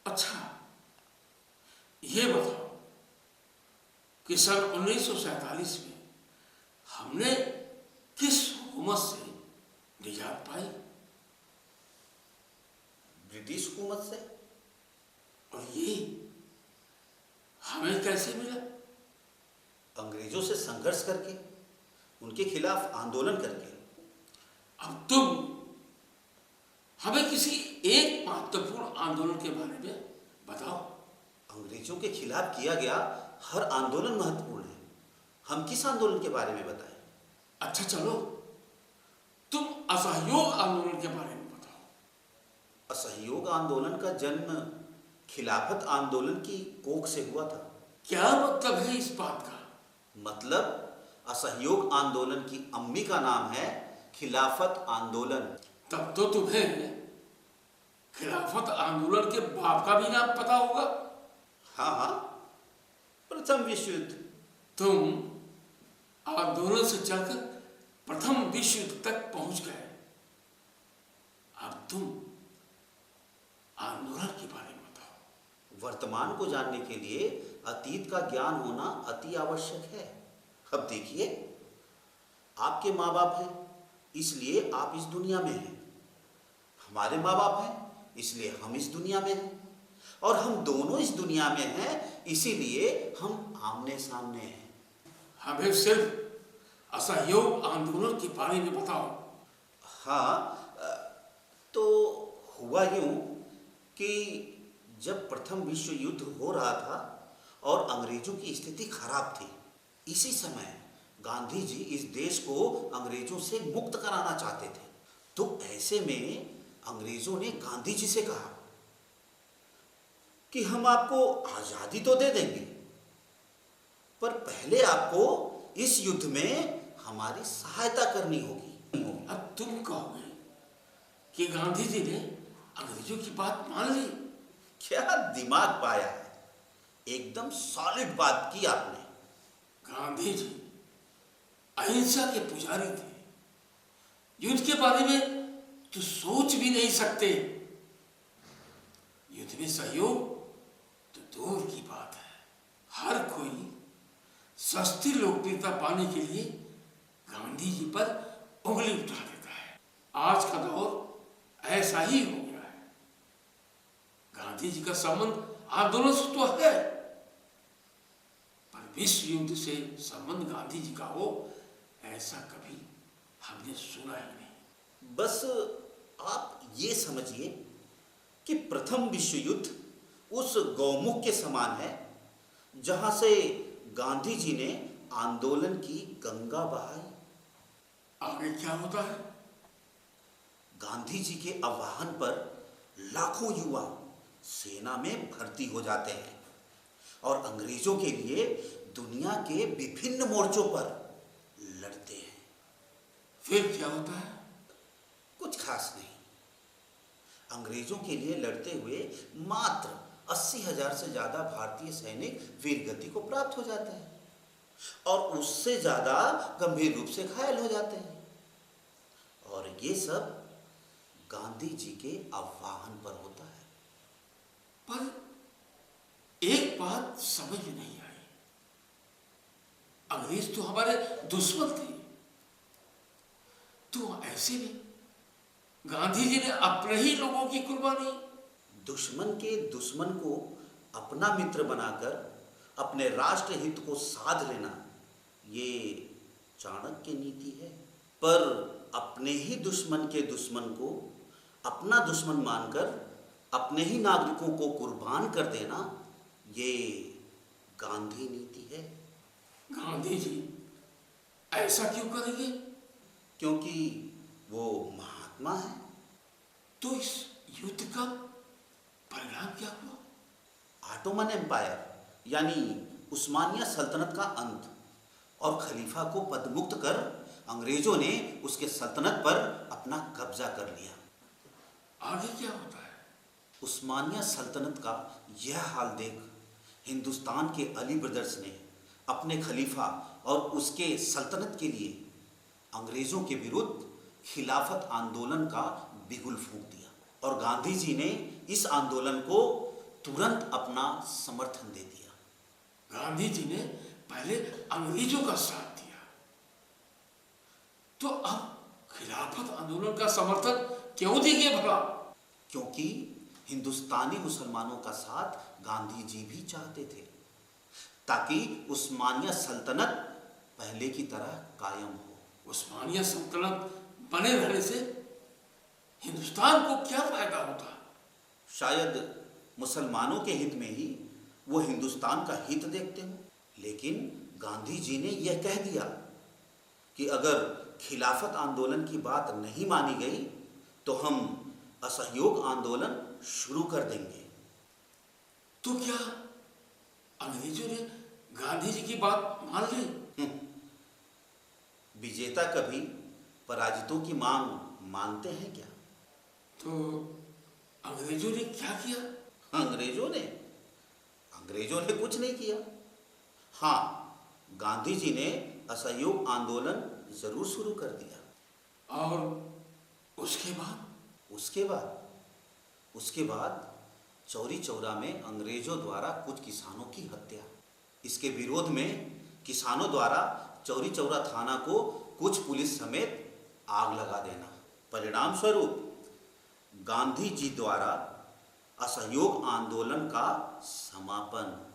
अच्छा, ये बताओ कि सन 1947 में हमने किस हुकूमत से निजात पाई? ब्रिटिश हुकूमत से। और ये हमें कैसे मिला? अंग्रेजों से संघर्ष करके, उनके खिलाफ आंदोलन करके। अब तुम हमें किसी एक महत्वपूर्ण आंदोलन के बारे में बताओ। अंग्रेजों के खिलाफ किया गया हर आंदोलन महत्वपूर्ण है। हम किस आंदोलन के बारे में बताएं? अच्छा चलो, तुम असहयोग आंदोलन के बारे में बताओ। असहयोग आंदोलन का जन्म खिलाफत आंदोलन की कोख से हुआ था। क्या मतलब है इस बात का? मतलब असहयोग आंदोलन की अम्मी का नाम है खिलाफत आंदोलन। तब तो तुम्हें खिलाफत आंदोलन के बाप का भी नाम पता होगा। हाँ हाँ, प्रथम विश्व युद्ध। तुम आंदोलन से चलकर प्रथम विश्व युद्ध तक पहुंच गए। अब तुम आंदोलन के बारे में बताओ। वर्तमान को जानने के लिए अतीत का ज्ञान होना अति आवश्यक है। अब देखिए, आपके माँ बाप हैं, इसलिए आप इस दुनिया में हैं। हमारे माँ बाप हैं, इसलिए हम इस दुनिया में हैं। और हम दोनों इस दुनिया में हैं, इसीलिए हम आमने सामने हैं। हमें सिर्फ असहयोग आंदोलन के बारे में बताओ। हाँ, तो हुआ यूं कि जब प्रथम विश्व युद्ध हो रहा था और अंग्रेजों की स्थिति खराब थी, इसी समय गांधी जी इस देश को अंग्रेजों से मुक्त कराना चाहते थे। तो ऐसे में अंग्रेजों ने गांधी जी से कहा कि हम आपको आजादी तो दे देंगे, पर पहले आपको इस युद्ध में हमारी सहायता करनी होगी। अब तुम कहोगे कि गांधी जी ने अंग्रेजों की बात मान ली। क्या दिमाग पाया है, एकदम सॉलिड बात की आपने। गांधी जी अहिंसा के पुजारी थे। युद्ध के बारे में तो सोच भी नहीं सकते। युद्ध में सहयोग तो दूर की बात है। हर कोई सस्ती लोकप्रियता पाने के लिए गांधी जी पर उंगली उठा देता है। आज का दौर ऐसा ही हो गया है। गांधी जी का संबंध आंदोलन से तो है, पर विश्व युद्ध से संबंध गांधी जी का हो, ऐसा कभी हमने सुना ही नहीं। बस आप ये समझिए कि प्रथम विश्व युद्ध उस गौमुख के समान है जहां से गांधी जी ने आंदोलन की गंगा बहाई। आगे क्या होता है? गांधी जी के आह्वान पर लाखों युवा सेना में भर्ती हो जाते हैं और अंग्रेजों के लिए दुनिया के विभिन्न मोर्चों पर लड़ते हैं। फिर क्या होता है? कुछ खास नहीं। अंग्रेजों के लिए लड़ते हुए मात्र 80,000 से ज्यादा भारतीय सैनिक वीरगति को प्राप्त हो जाते हैं और उससे ज्यादा गंभीर रूप से घायल हो जाते हैं। और ये सब गांधी जी के आह्वान पर होता है। पर एक बात समझ में नहीं आई। अंग्रेज तो हमारे दुश्मन थे, तो ऐसे में गांधी जी ने अपने ही लोगों की कुर्बानी। दुश्मन के दुश्मन को अपना मित्र बनाकर अपने राष्ट्र हित को साध लेना, ये चाणक्य नीति है। पर अपने ही दुश्मन के दुश्मन को अपना दुश्मन मानकर अपने ही नागरिकों को कुर्बान कर देना, ये गांधी नीति है। गांधी जी ऐसा क्यों करेंगे? क्योंकि वो महात्मा है। तो इस युद्ध का परिणाम क्या हुआ? ऑटोमन एम्पायर यानी उस्मानिया सल्तनत का अंत और खलीफा को पदमुक्त कर अंग्रेजों ने उसके सल्तनत पर अपना कब्जा कर लिया। आगे क्या होता है? उस्मानिया सल्तनत का यह हाल देख हिंदुस्तान के अली ब्रदर्स ने अपने खलीफा और उसके सल्तनत के लिए अंग्रेजों के विरुद्ध खिलाफत आंदोलन का बिगुल फूंक दिया और गांधी जी ने इस आंदोलन को तुरंत अपना समर्थन दे दिया। गांधी जी ने पहले अंग्रेजों का साथ दिया, तो अब खिलाफत आंदोलन का समर्थन क्यों देंगे भला? क्योंकि हिंदुस्तानी मुसलमानों का साथ गांधी जी भी चाहते थे, ताकि उस्मानिया सल्तनत पहले की तरह कायम हो। उस्मानिया सल्तनत बने रहने से हिंदुस्तान को क्या फायदा होता? शायद मुसलमानों के हित में ही वो हिंदुस्तान का हित देखते हो। लेकिन गांधी जी ने यह कह दिया कि अगर खिलाफत आंदोलन की बात नहीं मानी गई तो हम असहयोग आंदोलन शुरू कर देंगे। तो क्या अंग्रेजों ने गांधी जी की बात मान ली? विजेता कभी पराजितों की मांग मानते हैं क्या? तो अंग्रेजों ने क्या किया? अंग्रेजों ने कुछ नहीं किया। हाँ, गांधी जी ने असहयोग आंदोलन जरूर शुरू कर दिया। और उसके बाद? उसके बाद चौरी चौरा में अंग्रेजों द्वारा कुछ किसानों की हत्या। इसके विरोध में किसानों द्वारा चौरी चौरा थाना को कुछ पुलिस समेत आग लगा देना। परिणाम स्वरूप गांधी जी द्वारा असहयोग आंदोलन का समापन।